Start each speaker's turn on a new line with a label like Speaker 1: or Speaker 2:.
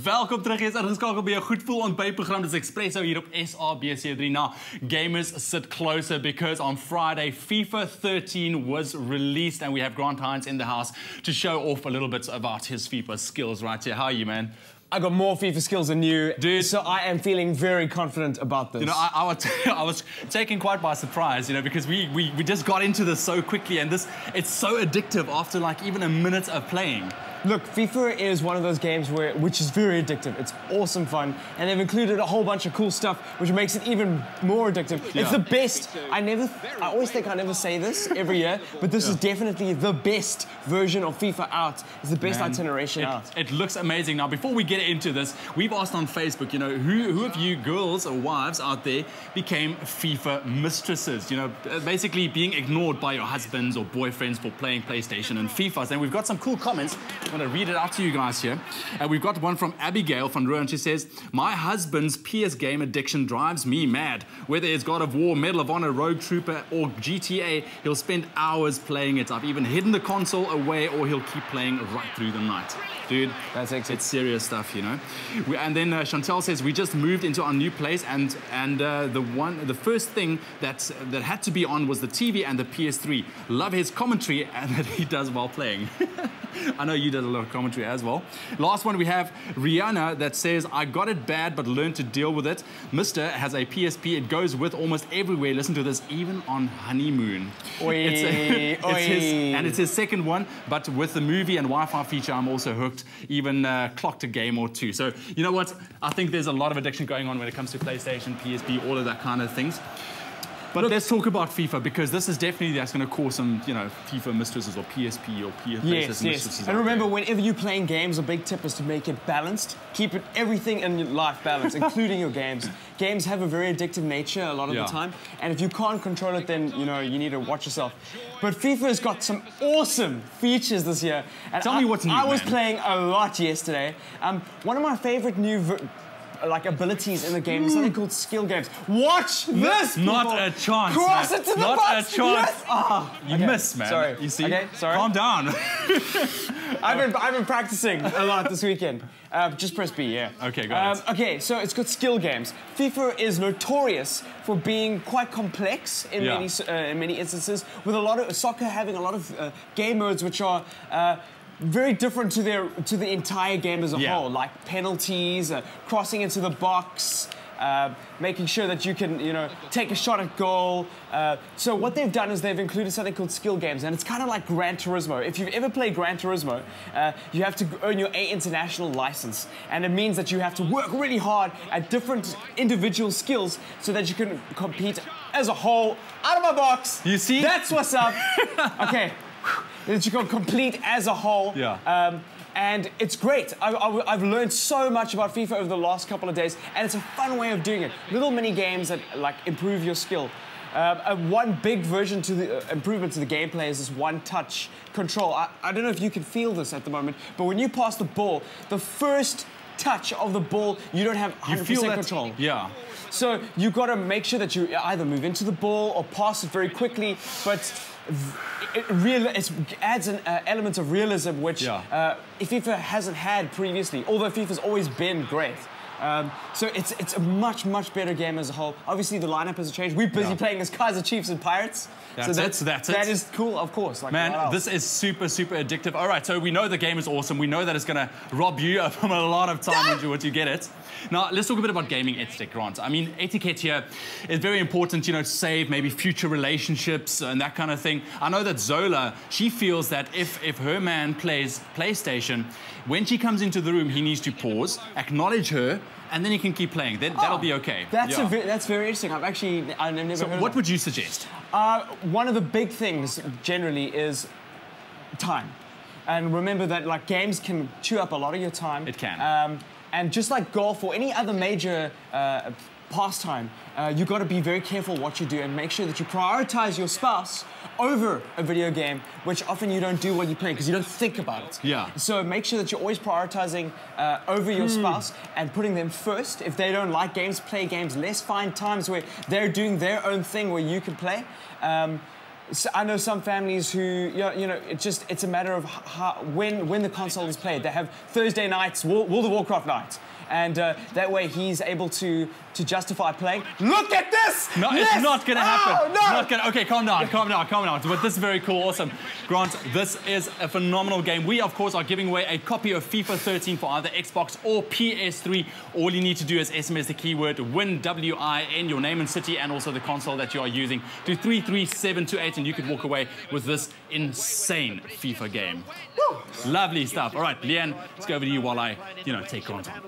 Speaker 1: Welkom terug, jy is ingeskakel by 'n goed voel ontbytprogram. Dis Expresso hier op SABC3. Now, gamers sit closer because on Friday, FIFA 13 was released and we have Grant Hines in the house to show off a little bit about his FIFA skills right here. How are you, man?
Speaker 2: I got more FIFA skills than you,
Speaker 1: dude.
Speaker 2: So I am feeling very confident about this.
Speaker 1: You know, I was taken quite by surprise, you know, because we just got into this so quickly, and it's so addictive after like even a minute of playing.
Speaker 2: Look, FIFA is one of those games which is very addictive. It's awesome fun, and they've included a whole bunch of cool stuff, which makes it even more addictive. Yeah. It's the best. I always think I never say this every year, but this is definitely the best version of FIFA out. It's the best itineration out.
Speaker 1: It looks amazing. Now, before we get into this, we've asked on Facebook, you know, who of you girls or wives out there became FIFA mistresses? You know, basically being ignored by your husbands or boyfriends for playing PlayStation and FIFAs. And we've got some cool comments. I'm going to read it out to you guys here. We've got one from Abigail van Roon. She says, my husband's PS game addiction drives me mad. Whether it's God of War, Medal of Honor, Rogue Trooper, or GTA, he'll spend hours playing it. I've even hidden the console away, or he'll keep playing right through the night. Dude, it's serious stuff, you know. And then Chantel says, we just moved into our new place, and the first thing that had to be on was the TV and the PS3. Love his commentary and that he does while playing. I know you did a lot of commentary as well. Last one, we have Rihanna that says, I got it bad but learned to deal with it. Mr. has a PSP. It goes with almost everywhere. Listen to this, even on honeymoon. It's his second one, but with the movie and Wi-Fi feature, I'm also hooked. Even clocked a game or two. So, you know what? I think there's a lot of addiction going on when it comes to PlayStation, PSP, all of that kind of things. But look, let's talk about FIFA, because this is definitely going to cause some, you know, FIFA mistresses or PSP or PlayStation mistresses.
Speaker 2: And remember, whenever you're playing games, a big tip is to make it balanced. Keep everything in your life balanced, including your games. Games have a very addictive nature a lot of the time, and if you can't control it, then you know you need to watch yourself. But FIFA has got some awesome features this year. And
Speaker 1: tell me what's new.
Speaker 2: I was playing a lot yesterday. One of my favorite new abilities in the game is something called skill games. Watch this!
Speaker 1: Not a chance.
Speaker 2: Cross it to the box!
Speaker 1: Not a chance.
Speaker 2: Yes. Oh,
Speaker 1: you missed, man.
Speaker 2: Sorry.
Speaker 1: You see?
Speaker 2: Okay, sorry.
Speaker 1: Calm down.
Speaker 2: I've been practicing a lot this weekend. Just press B, yeah.
Speaker 1: Okay, got it.
Speaker 2: Okay, so it's got skill games. FIFA is notorious for being quite complex in many instances, with a lot of soccer having a lot of game modes which are very different to the entire game as a whole, like penalties, crossing into the box, making sure that you can, you know, take a shot at goal. So what they've done is they've included something called skill games, and it's kind of like Gran Turismo. If you've ever played Gran Turismo, you have to earn your A international license, and it means that you have to work really hard at different individual skills so that you can compete as a whole. Out of my box.
Speaker 1: You see?
Speaker 2: That's what's up. Okay. That you can complete as a whole.
Speaker 1: Yeah.
Speaker 2: And it's great. I've learned so much about FIFA over the last couple of days, and it's a fun way of doing it. Little mini games that like improve your skill. One big version to the improvement to the gameplay is this one-touch control. I don't know if you can feel this at the moment, but when you pass the ball, the first touch of the ball, you don't have 100% control.
Speaker 1: Yeah.
Speaker 2: So you've got to make sure that you either move into the ball or pass it very quickly, but it adds an element of realism which FIFA hasn't had previously, although FIFA's always been great. So it's a much better game as a whole. Obviously the lineup has changed. We're busy playing as Kaiser Chiefs and Pirates. That is cool, of course. Like,
Speaker 1: man, this is super addictive. All right, so we know the game is awesome. We know that it's going to rob you from a lot of time once you get it. Now, let's talk a bit about gaming etiquette, Grant. I mean, etiquette here is very important, you know, to save maybe future relationships and that kind of thing. I know that Zola, she feels that if her man plays PlayStation, when she comes into the room, he needs to pause, acknowledge her, and then he can keep playing. That'll be okay.
Speaker 2: That's very interesting. I've never heard of that.
Speaker 1: What would you suggest?
Speaker 2: One of the big things generally is time. And remember that like games can chew up a lot of your time.
Speaker 1: It can.
Speaker 2: And just like golf or any other major pastime, you've got to be very careful what you do and make sure that you prioritize your spouse over a video game, which often you don't do while you're playing because you don't think about it.
Speaker 1: Yeah.
Speaker 2: So make sure that you're always prioritizing over your spouse and putting them first. If they don't like games, play games less. Find times where they're doing their own thing where you can play. I know some families who, it's a matter of when the console is played. They have Thursday nights, World of Warcraft nights. And that way he's able to justify playing. Look at this!
Speaker 1: No,
Speaker 2: yes!
Speaker 1: It's not going to happen.
Speaker 2: Oh, no!
Speaker 1: It's not gonna, okay, calm down. But this is very cool, awesome. Grant, this is a phenomenal game. We, of course, are giving away a copy of FIFA 13 for either Xbox or PS3. All you need to do is SMS the keyword WIN, W-I-N, your name and city, and also the console that you are using to 33728, and you could walk away with this insane FIFA game. Woo! Lovely stuff. All right, Leanne, let's go over to you while I, take Grant on.